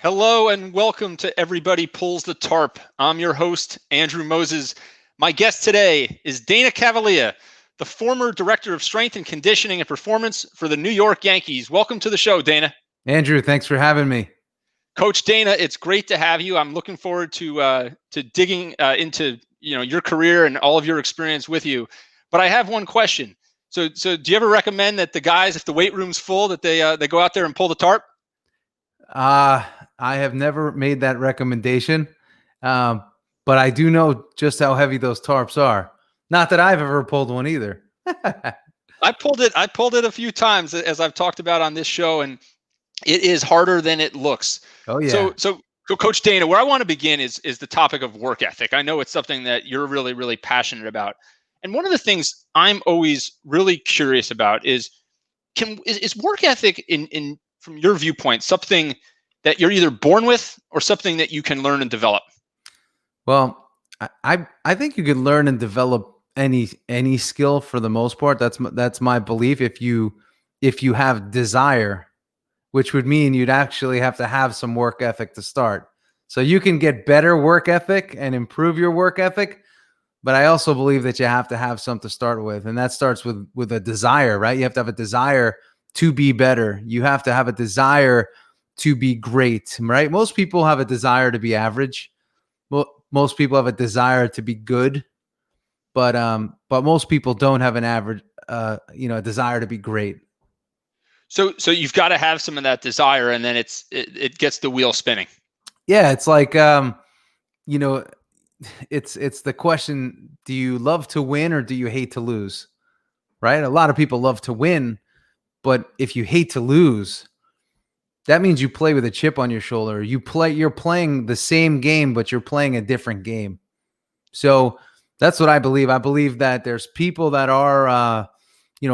Hello and welcome to Everybody Pulls the Tarp. I'm your host, Andrew Moses. My guest today is Dana Cavalea, the former Director of Strength and Conditioning and Performance for the New York Yankees. Welcome to the show, Dana. Andrew, thanks for having me. Coach Dana, it's great to have you. I'm looking forward to digging into your career and all of your experience with you. But I have one question. So do you ever recommend that the guys, if the weight room's full, that they go out there and pull the tarp? I have never made that recommendation, but I do know just how heavy those tarps are. Not that I've ever pulled one either. I pulled it a few times, as I've talked about on this show, and it is harder than it looks. Oh yeah. So Coach Dana, where I want to begin is the topic of work ethic. I know it's something that you're really, really passionate about. And one of the things I'm always really curious about is work ethic in from your viewpoint something that you're either born with or something that you can learn and develop? Well, I think you can learn and develop any skill for the most part. That's my belief. If you have desire, which would mean you'd actually have to have some work ethic to start. So you can get better work ethic and improve your work ethic, but I also believe that you have to have some to start with, and that starts with a desire, right? You have to have a desire to be better. You have to have a desire to be great, right? Most people have a desire to be average. Most people have a desire to be good, but most people don't have an average, a desire to be great. So you've got to have some of that desire, and then it gets the wheel spinning. Yeah, it's like it's the question: do you love to win or do you hate to lose? Right? A lot of people love to win, but if you hate to lose, that means you play with a chip on your shoulder. You're playing the same game, but you're playing a different game. So that's what I believe. I believe that there's people that are,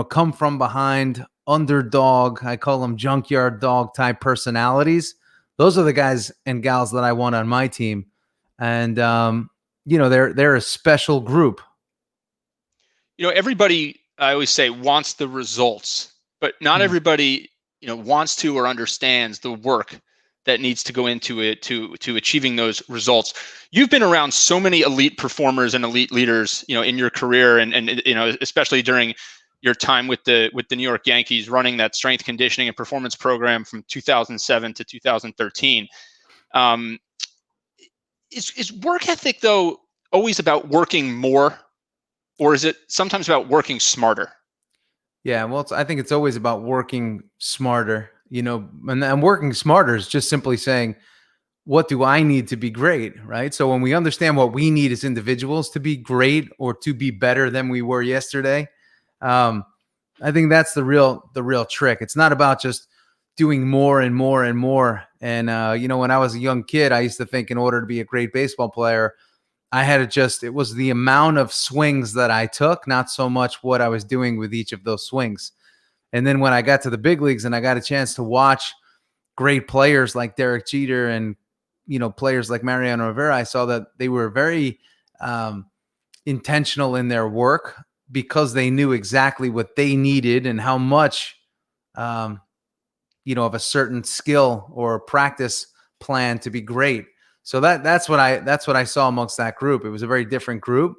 come from behind, underdog. I call them junkyard dog type personalities. Those are the guys and gals that I want on my team. And, they're a special group. Everybody, I always say, wants the results, but not everybody wants to or understands the work that needs to go into it to achieving those results. You've been around so many elite performers and elite leaders, in your career, and especially during your time with the New York Yankees, running that strength conditioning and performance program from 2007 to 2013. Is work ethic, though, always about working more, or is it sometimes about working smarter? Yeah, well, I think it's always about working smarter, and working smarter is just simply saying, what do I need to be great, right? So when we understand what we need as individuals to be great or to be better than we were yesterday, I think that's the real trick. It's not about just doing more and more and more. And, when I was a young kid, I used to think in order to be a great baseball player, it was the amount of swings that I took, not so much what I was doing with each of those swings. And then when I got to the big leagues and I got a chance to watch great players like Derek Jeter and, players like Mariano Rivera, I saw that they were very intentional in their work because they knew exactly what they needed and how much, of a certain skill or practice plan to be great. So that's what I saw amongst that group. It was a very different group,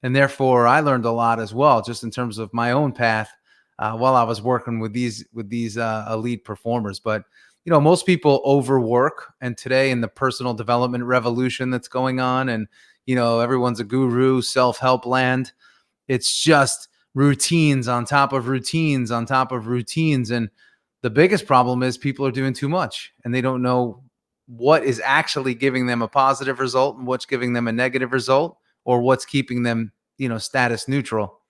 and therefore I learned a lot as well, just in terms of my own path while I was working with these elite performers. But most people overwork, and today in the personal development revolution that's going on, and everyone's a guru, self-help land. It's just routines on top of routines on top of routines, and the biggest problem is people are doing too much, and they don't know what is actually giving them a positive result and what's giving them a negative result, or what's keeping them, status neutral.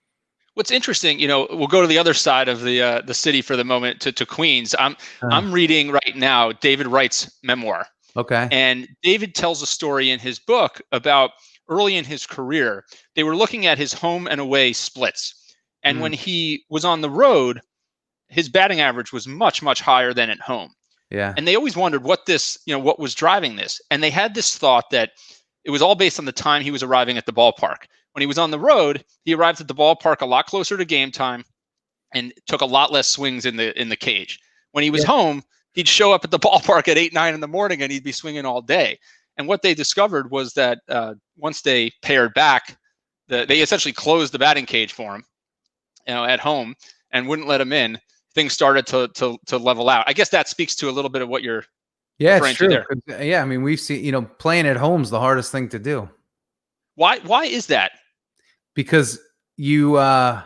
What's interesting, we'll go to the other side of the city for the moment, to Queens. I'm reading right now David Wright's memoir. Okay. And David tells a story in his book about early in his career. They were looking at his home and away splits. And when he was on the road, his batting average was much, much higher than at home. Yeah. And they always wondered what was driving this. And they had this thought that it was all based on the time he was arriving at the ballpark. When he was on the road, he arrived at the ballpark a lot closer to game time and took a lot less swings in the cage. When he was home, he'd show up at the ballpark at 8, 9 in the morning, and he'd be swinging all day. And what they discovered was that once they paired back, they essentially closed the batting cage for him, at home, and wouldn't let him in. Things started to level out. I guess that speaks to a little bit of what you're referring to there. Yeah, I mean, we've seen, playing at home is the hardest thing to do. Why is that? Because you're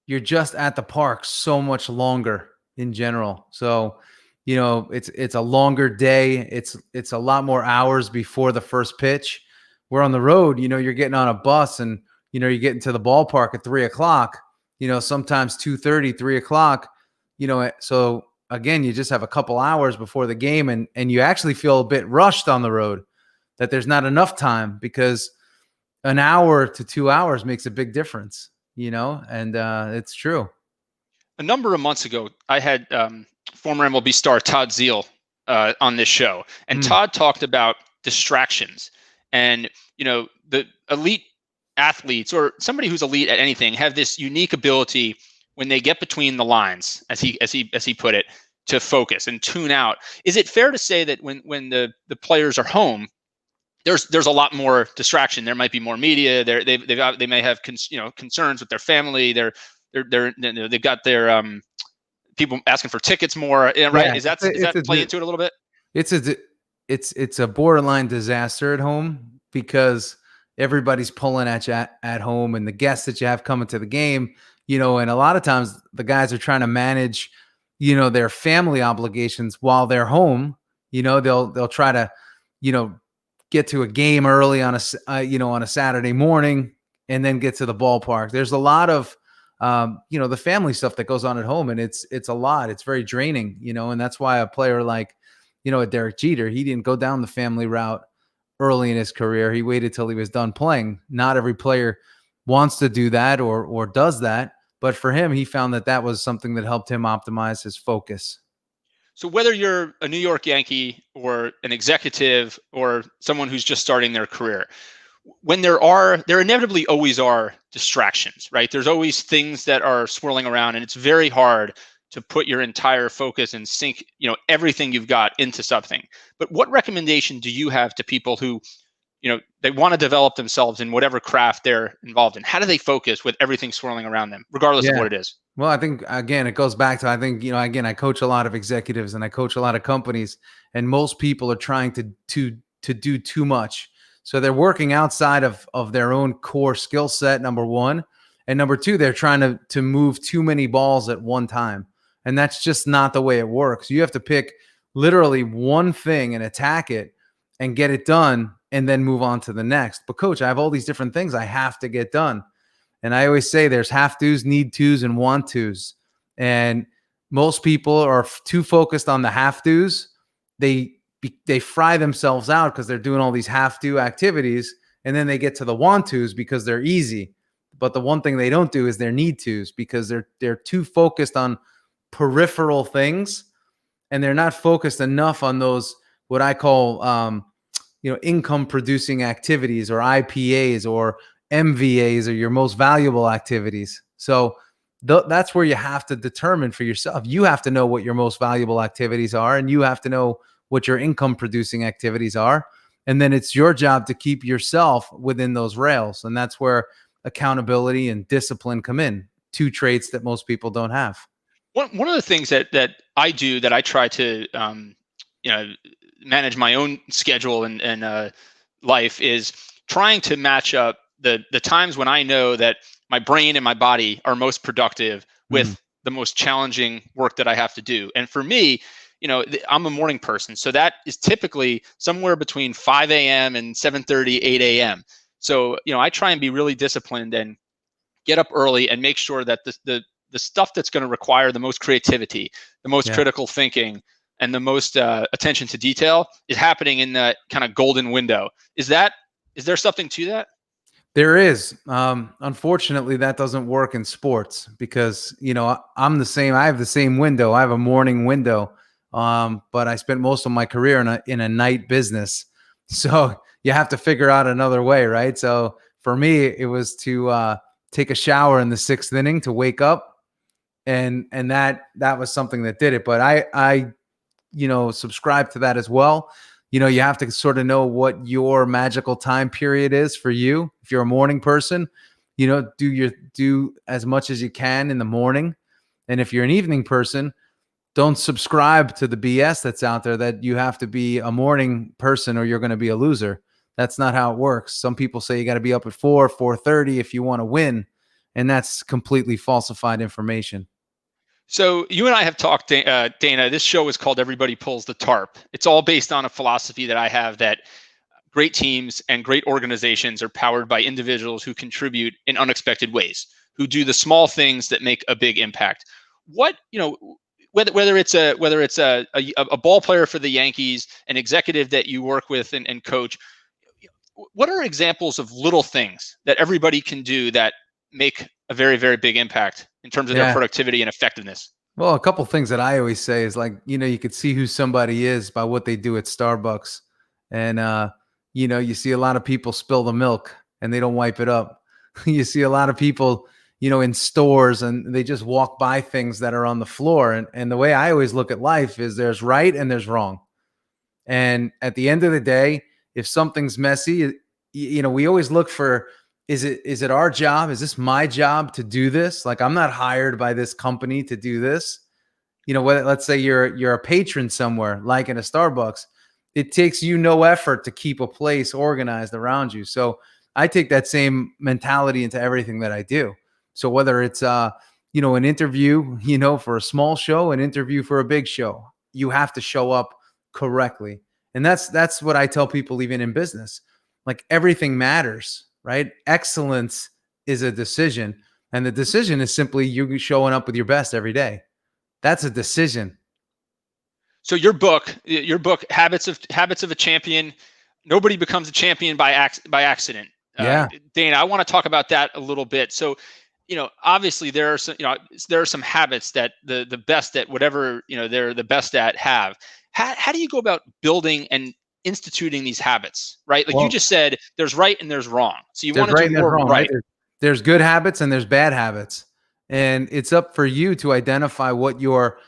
just at the park so much longer in general. So, it's a longer day. It's a lot more hours before the first pitch. We're on the road, you're getting on a bus and, you're getting to the ballpark at 3:00, sometimes 2:30, 3:00, so again, you just have a couple hours before the game and you actually feel a bit rushed on the road, that there's not enough time, because an hour to 2 hours makes a big difference, and it's true. A number of months ago, I had former MLB star Todd Zeal on this show, and Todd talked about distractions. And the elite athletes, or somebody who's elite at anything, have this unique ability when they get between the lines, as he put it, to focus and tune out. Is it fair to say that when the players are home, there's a lot more distraction? There might be more media. They may have concerns with their family. They've got their people asking for tickets more, right? Yeah, Is that play into it a little bit? It's a borderline disaster at home, because everybody's pulling at you at home, and the guests that you have coming to the game, and a lot of times the guys are trying to manage, their family obligations while they're home. They'll try to, get to a game early on a Saturday morning, and then get to the ballpark. There's a lot of, the family stuff that goes on at home, and it's a lot. It's very draining, and that's why a player like, Derek Jeter, he didn't go down the family route early in his career. He waited till he was done playing. Not every player wants to do that or does that, but for him, he found that was something that helped him optimize his focus. So whether you're a New York Yankee or an executive or someone who's just starting their career, when there inevitably always are distractions, right? There's always things that are swirling around, and it's very hard to put your entire focus and sink, everything you've got into something. But what recommendation do you have to people who, they want to develop themselves in whatever craft they're involved in? How do they focus with everything swirling around them, regardless of what it is? Well, I think, again, it goes back to, again, I coach a lot of executives and I coach a lot of companies, and most people are trying to do too much. So they're working outside of their own core skill set, number one. And number two, they're trying to move too many balls at one time. And that's just not the way it works. You have to pick literally one thing and attack it and get it done, and then move on to the next. But coach, I have all these different things I have to get done. And I always say there's have tos, need tos, and want tos. And most people are too focused on the have tos. They fry themselves out because they're doing all these have to activities, and then they get to the want tos because they're easy. But the one thing they don't do is their need tos, because they're too focused on peripheral things, and they're not focused enough on those, what I call income producing activities, or IPAs, or MVAs, or your most valuable activities. So that's where you have to determine for yourself. You have to know what your most valuable activities are, and you have to know what your income producing activities are. And then it's your job to keep yourself within those rails. And that's where accountability and discipline come in, two traits that most people don't have. One of the things that I do, that I try to manage my own schedule and life, is trying to match up the times when I know that my brain and my body are most productive with the most challenging work that I have to do. And for me, I'm a morning person, so that is typically somewhere between 5 a.m. and 7:30, 8 a.m. So I try and be really disciplined and get up early and make sure that the stuff that's going to require the most creativity, the most critical thinking, and the most attention to detail is happening in that kind of golden window. Is there something to that? There is. Unfortunately, that doesn't work in sports, because, I'm the same. I have the same window. I have a morning window, but I spent most of my career in a night business. So you have to figure out another way, right? So for me, it was to take a shower in the sixth inning to wake up. And that was something that did it. But I subscribe to that as well. You have to sort of know what your magical time period is for you. If you're a morning person, do as much as you can in the morning. And if you're an evening person, don't subscribe to the BS that's out there that you have to be a morning person or you're going to be a loser. That's not how it works. Some people say you got to be up at 4:30 if you want to win. And that's completely falsified information. So you and I have talked, Dana. This show is called Everybody Pulls the Tarp. It's all based on a philosophy that I have that great teams and great organizations are powered by individuals who contribute in unexpected ways, who do the small things that make a big impact. Whether it's a ball player for the Yankees, an executive that you work with and coach, what are examples of little things that everybody can do that make a very, very big impact in terms of their productivity and effectiveness? Well, a couple things that I always say is like, you could see who somebody is by what they do at Starbucks. And, you see a lot of people spill the milk and they don't wipe it up. You see a lot of people, in stores and they just walk by things that are on the floor. And the way I always look at life is there's right and there's wrong. And at the end of the day, if something's messy, we always look for, is it our job? Is this my job to do this? Like, I'm not hired by this company to do this. Let's say you're a patron somewhere, like in a Starbucks, it takes you no effort to keep a place organized around you. So I take that same mentality into everything that I do. So whether it's, an interview, for a small show, an interview for a big show, you have to show up correctly. And that's what I tell people, even in business, like everything matters, right? Excellence is a decision. And the decision is simply you showing up with your best every day. That's a decision. So your book, Habits of a Champion. Nobody becomes a champion by accident. Yeah. Dana, I want to talk about that a little bit. So, obviously there are some habits that the best at whatever, they're the best at have. How do you go about building and instituting these habits, right? Like, you just said, there's right and there's wrong. So you want to do more wrong, right. There's good habits and there's bad habits. And it's up for you to identify what your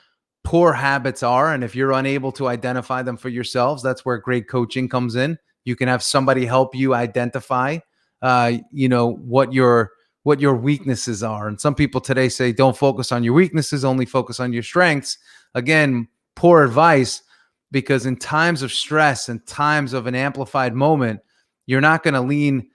poor habits are. And if you're unable to identify them for yourselves, that's where great coaching comes in. You can have somebody help you identify, what your weaknesses are. And some people today say, don't focus on your weaknesses, only focus on your strengths. Again, poor advice, because in times of stress and times of an amplified moment, you're not going to lean.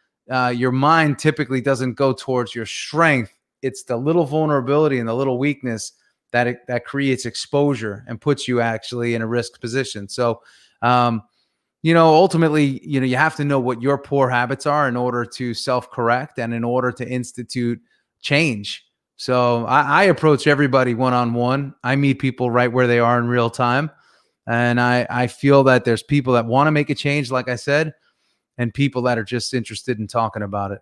Your mind typically doesn't go towards your strength. It's the little vulnerability and the little weakness that creates exposure and puts you actually in a risk position. So, ultimately, you have to know what your poor habits are in order to self-correct and in order to institute change. So I approach everybody one-on-one. I meet people right where they are in real time. And I feel that there's people that want to make a change, like I said, and people that are just interested in talking about it.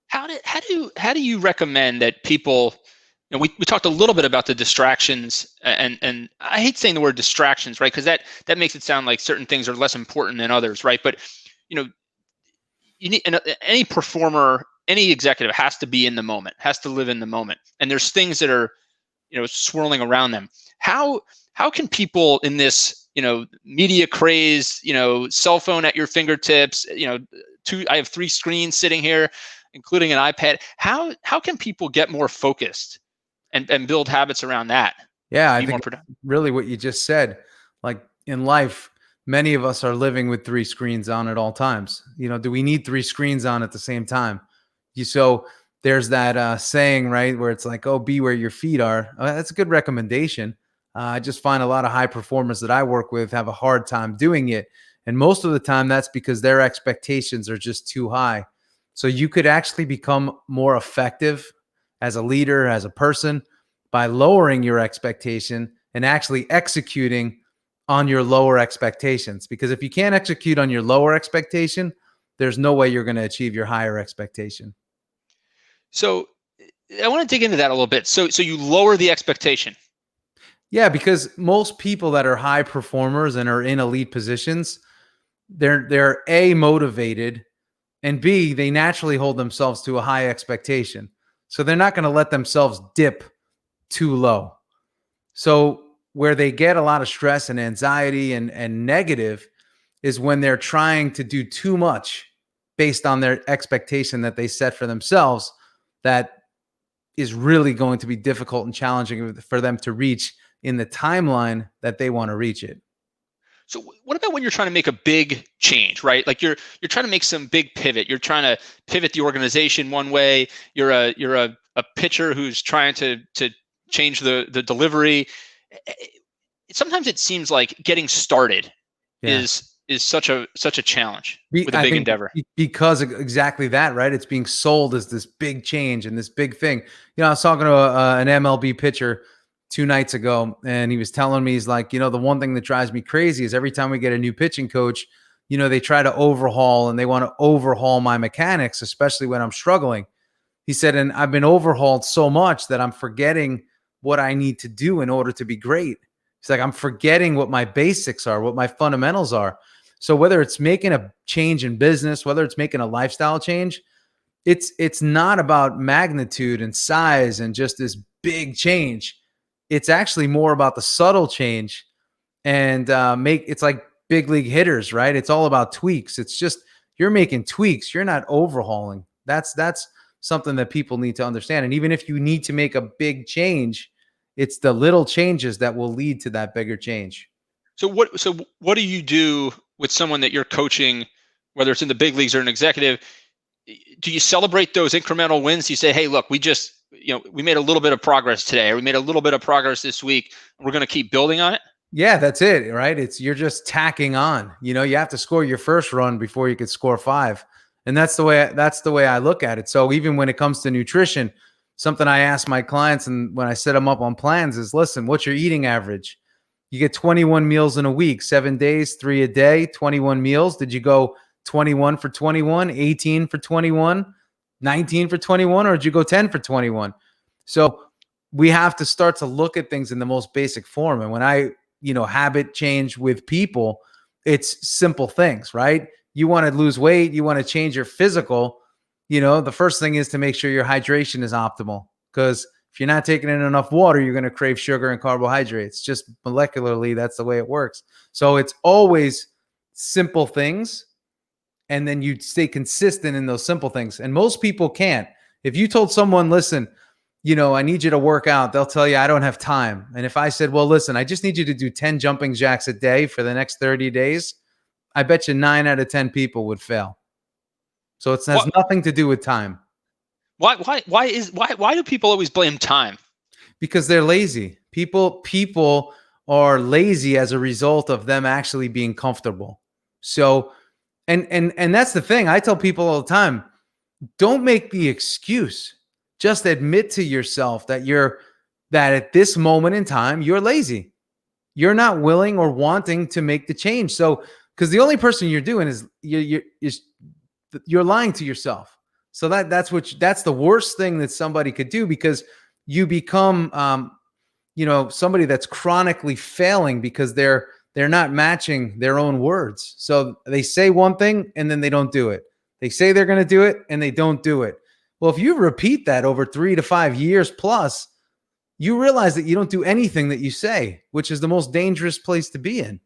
How do you recommend that people, we talked a little bit about the distractions, and I hate saying the word distractions, right? Because that makes it sound like certain things are less important than others, right? But you need any performer, any executive has to be in the moment, has to live in the moment, and there's things that are swirling around them. How can people in this media craze, cell phone at your fingertips, I have 3 screens sitting here, including an iPad. How can people get more focused and build habits around that? Yeah, I think really what you just said, like in life, many of us are living with 3 screens on at all times. Do we need 3 screens on at the same time? So there's that saying, right, where it's like, oh, be where your feet are. That's a good recommendation. I just find a lot of high performers that I work with have a hard time doing it. And most of the time that's because their expectations are just too high. So you could actually become more effective as a leader, as a person, by lowering your expectation and actually executing on your lower expectations. Because if you can't execute on your lower expectation, there's no way you're going to achieve your higher expectation. So I want to dig into that a little bit. So you lower the expectation. Yeah, because most people that are high performers and are in elite positions, they're A, motivated, and B, they naturally hold themselves to a high expectation. So they're not going to let themselves dip too low. So where they get a lot of stress and anxiety and negative is when they're trying to do too much based on their expectation that they set for themselves, that is really going to be difficult and challenging for them to reach in the timeline that they want to reach it. So what about when you're trying to make a big change, right? Like you're trying to make some big pivot. You're trying to pivot the organization one way. You're a pitcher who's trying to change the delivery. Sometimes it seems like getting started is such a challenge with a big endeavor. Because exactly that, right? It's being sold as this big change and this big thing. You know, I was talking to an MLB pitcher 2 nights ago, and he was telling me, he's like, the one thing that drives me crazy is every time we get a new pitching coach, they try to overhaul, and they want to overhaul my mechanics, especially when I'm struggling. He said, and I've been overhauled so much that I'm forgetting what I need to do in order to be great. He's like, I'm forgetting what my basics are, what my fundamentals are. So whether it's making a change in business, whether it's making a lifestyle change, it's not about magnitude and size and just this big change. It's actually more about the subtle change, and it's like big league hitters, right? It's all about tweaks. It's just, you're making tweaks. You're not overhauling. That's something that people need to understand. And even if you need to make a big change, it's the little changes that will lead to that bigger change. So what do you do with someone that you're coaching, whether it's in the big leagues or an executive? Do you celebrate those incremental wins? You say, hey, look, we made a little bit of progress today, or we made a little bit of progress this week. We're going to keep building on it. Yeah, that's it, right? You're just tacking on. You have to score your first run before you could score 5. And that's the way I look at it. So even when it comes to nutrition, something I ask my clients, and when I set them up on plans, is, listen, what's your eating average? You get 21 meals in a week, 7 days, 3 a day, 21 meals. Did you go 21 for 21, 18 for 21, 19 for 21, or did you go 10 for 21? So we have to start to look at things in the most basic form. And when I, habit change with people, it's simple things, right? You want to lose weight, you want to change your physical, the first thing is to make sure your hydration is optimal, because if you're not taking in enough water, you're going to crave sugar and carbohydrates. Just molecularly, that's the way it works. So it's always simple things, and then you stay consistent in those simple things. And most people can't. If you told someone, listen, I need you to work out, they'll tell you, I don't have time. And if I said, well, listen, I just need you to do 10 jumping jacks a day for the next 30 days, I bet you 9 out of 10 people would fail. So it has nothing to do with time. Why do people always blame time? Because they're lazy. People are lazy as a result of them actually being comfortable. So, and that's the thing. I tell people all the time, don't make the excuse. Just admit to yourself that at this moment in time, you're lazy. You're not willing or wanting to make the change. So, because the only person you're doing is you're lying to yourself. So that's the worst thing that somebody could do, because you become, somebody that's chronically failing because they're not matching their own words. So they say one thing and then they don't do it. They say they're going to do it and they don't do it. Well, if you repeat that over 3 to 5 years plus, you realize that you don't do anything that you say, which is the most dangerous place to be in.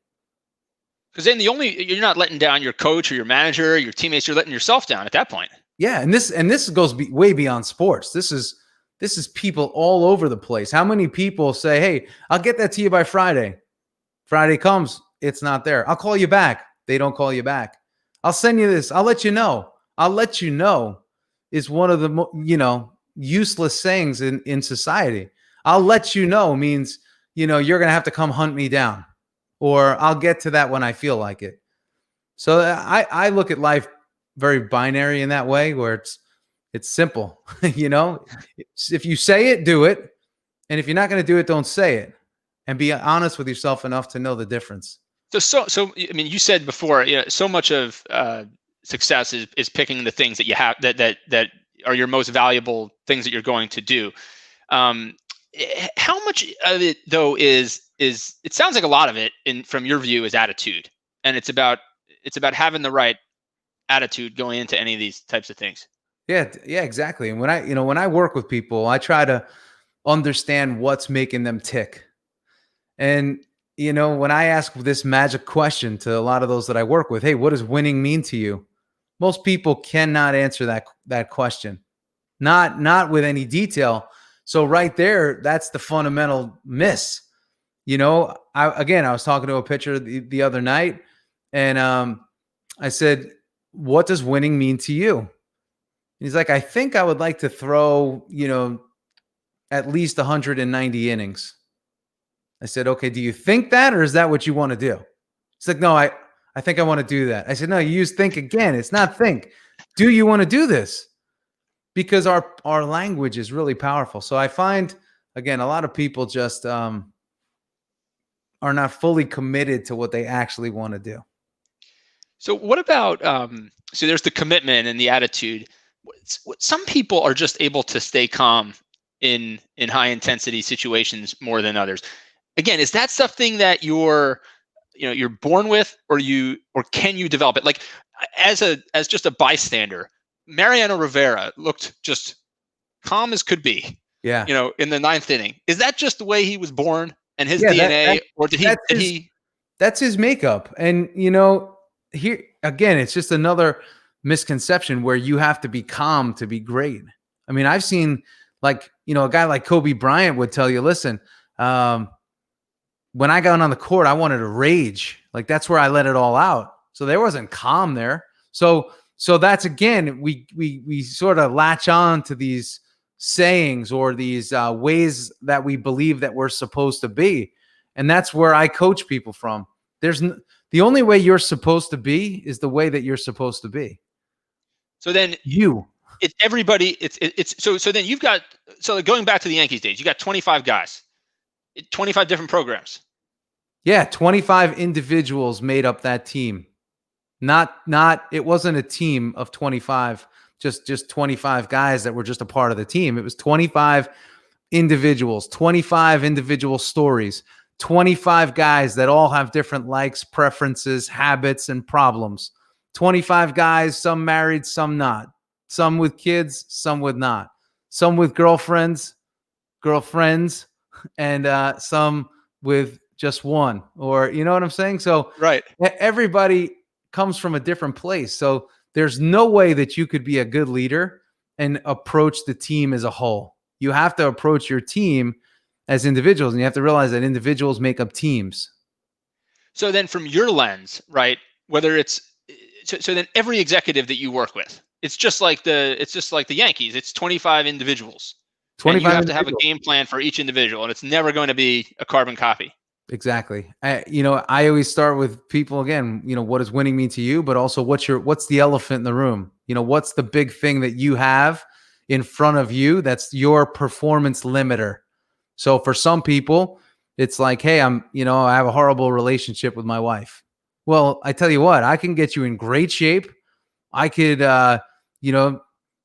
Because then you're not letting down your coach or your manager, or your teammates. You're letting yourself down at that point. Yeah, and this goes way beyond sports. This is people all over the place. How many people say, "Hey, I'll get that to you by Friday." Friday comes, it's not there. I'll call you back. They don't call you back. I'll send you this. I'll let you know. I'll let you know is one of the useless sayings in society. I'll let you know means you're gonna have to come hunt me down, or I'll get to that when I feel like it. So I look at life very binary in that way, where it's simple. If you say it, do it. And if you're not going to do it, don't say it, and be honest with yourself enough to know the difference. So I mean, you said before, so much of success is picking the things that you have that are your most valuable things that you're going to do. How much of it though is it sounds like a lot of it from your view is attitude, and it's about having the right attitude going into any of these types of things. Yeah, exactly. And when I work with people, I try to understand what's making them tick. And, when I ask this magic question to a lot of those that I work with, hey, what does winning mean to you? Most people cannot answer that question. Not with any detail. So right there, that's the fundamental miss. I was talking to a pitcher the other night, and I said, "What does winning mean to you?" He's like, "I think I would like to throw, at least 190 innings." I said, "Okay, do you think that, or is that what you want to do?" He's like, "No, I think I want to do that." I said, "No, you use think again. It's not think. Do you want to do this?" Because our language is really powerful. So I find, again, a lot of people just are not fully committed to what they actually want to do. So what about so there's the commitment and the attitude. Some people are just able to stay calm in high intensity situations more than others. Again, is that something that you're born with, or can you develop it? Like as just a bystander, Mariano Rivera looked just calm as could be. Yeah. In the ninth inning. Is that just the way he was born and his Yeah, DNA, or did he? That's his makeup. And here again, it's just another misconception where you have to be calm to be great. I mean, I've seen a guy like Kobe Bryant would tell you, listen, when I got on the court, I wanted to rage. Like that's where I let it all out. So there wasn't calm there. So that's, again, we sort of latch on to these sayings or these ways that we believe that we're supposed to be. And that's where I coach people from. The only way you're supposed to be is the way that you're supposed to be. So then it's everybody. So then you've got, so going back to the Yankees days, you got 25 guys, 25 different programs. Yeah. 25 individuals made up that team. It wasn't a team of 25, just 25 guys that were just a part of the team. It was 25 individuals, 25 individual stories, 25 guys that all have different likes, preferences, habits, and problems. 25 guys, some married, some not. Some with kids, some with not. Some with girlfriends, and some with just one. Or, you know what I'm saying? So right, everybody comes from a different place. So there's no way that you could be a good leader and approach the team as a whole. You have to approach your team as individuals, and you have to realize that individuals make up teams. So then from your lens, right, whether it's so then every executive that you work with, it's just like the Yankees. It's 25 individuals. 25 and you have to have a game plan for each individual, and it's never going to be a carbon copy. Exactly. I always start with people, again, what does winning mean to you, but also what's the elephant in the room? What's the big thing that you have in front of you that's your performance limiter? So for some people, it's like, hey, I have a horrible relationship with my wife. Well, I tell you what, I can get you in great shape. I could,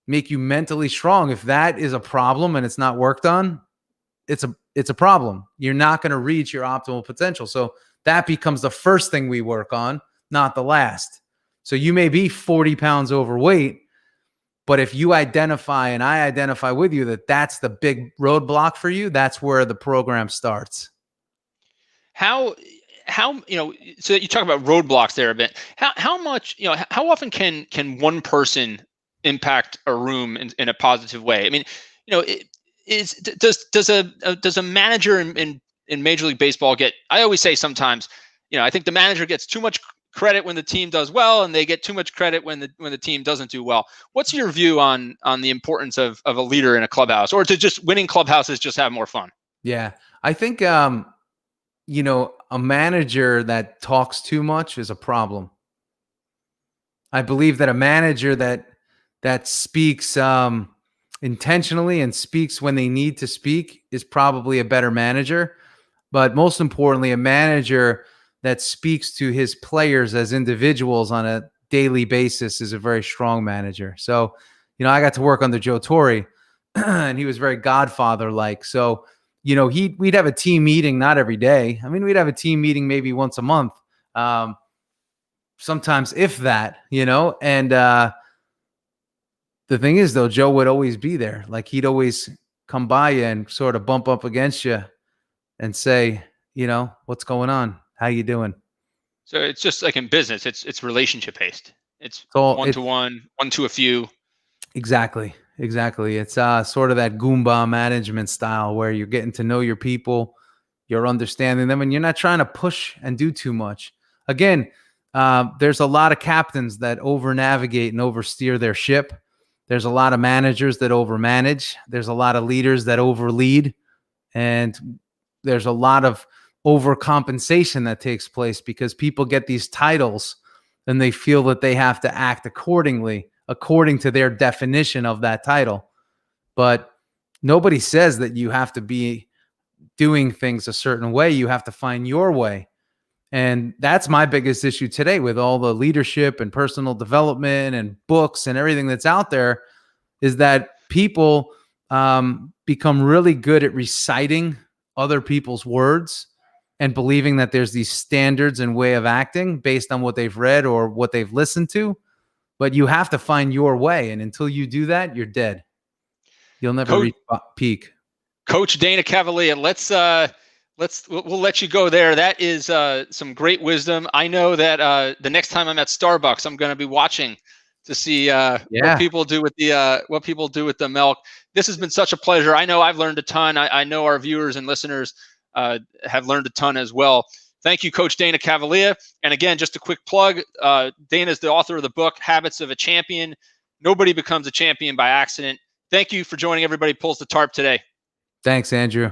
make you mentally strong. If that is a problem and it's not worked on, it's a problem. You're not going to reach your optimal potential. So that becomes the first thing we work on, not the last. So you may be 40 pounds overweight, but if you identify and I identify with you that that's the big roadblock for you, that's where the program starts. How so you talk about roadblocks there a bit. How much, how often can one person impact a room in a positive way? I mean, does a manager in Major League Baseball get, I always say sometimes, I think the manager gets too much credit when the team does well, and they get too much credit when the team doesn't do well. What's your view on the importance of a leader in a clubhouse, or to just winning clubhouses just have more fun? Yeah, I think a manager that talks too much is a problem. I believe that a manager that speaks intentionally and speaks when they need to speak is probably a better manager. But most importantly, a manager that speaks to his players as individuals on a daily basis is a very strong manager. So, I got to work under Joe Torre, and he was very Godfather-like. So, we'd have a team meeting, not every day. I mean, we'd have a team meeting maybe once a month, sometimes if that, and the thing is, though, Joe would always be there. Like, he'd always come by you and sort of bump up against you and say, what's going on? How you doing? So it's just like in business, it's relationship based. It's So one to one, one to a few. exactly. It's sort of that Goomba management style where you're getting to know your people, you're understanding them, and you're not trying to push and do too much. Again, there's a lot of captains that over navigate and oversteer their ship. There's a lot of managers that overmanage. There's a lot of leaders that overlead, and there's a lot of overcompensation that takes place because people get these titles and they feel that they have to act accordingly, according to their definition of that title. But nobody says that you have to be doing things a certain way. You have to find your way. And that's my biggest issue today with all the leadership and personal development and books and everything that's out there, is that people become really good at reciting other people's words and believing that there's these standards and way of acting based on what they've read or what they've listened to. But you have to find your way. And until you do that, you're dead. You'll never reach peak. Coach Dana Cavalea, we'll let you go there. That is some great wisdom. I know that the next time I'm at Starbucks, I'm going to be watching to see what people do with the milk. This has been such a pleasure. I know I've learned a ton. I know our viewers and listeners have learned a ton as well. Thank you, Coach Dana Cavalea. And again, just a quick plug, Dana is the author of the book, Habits of a Champion. Nobody becomes a champion by accident. Thank you for joining Everybody Pulls the Tarp today. Thanks, Andrew.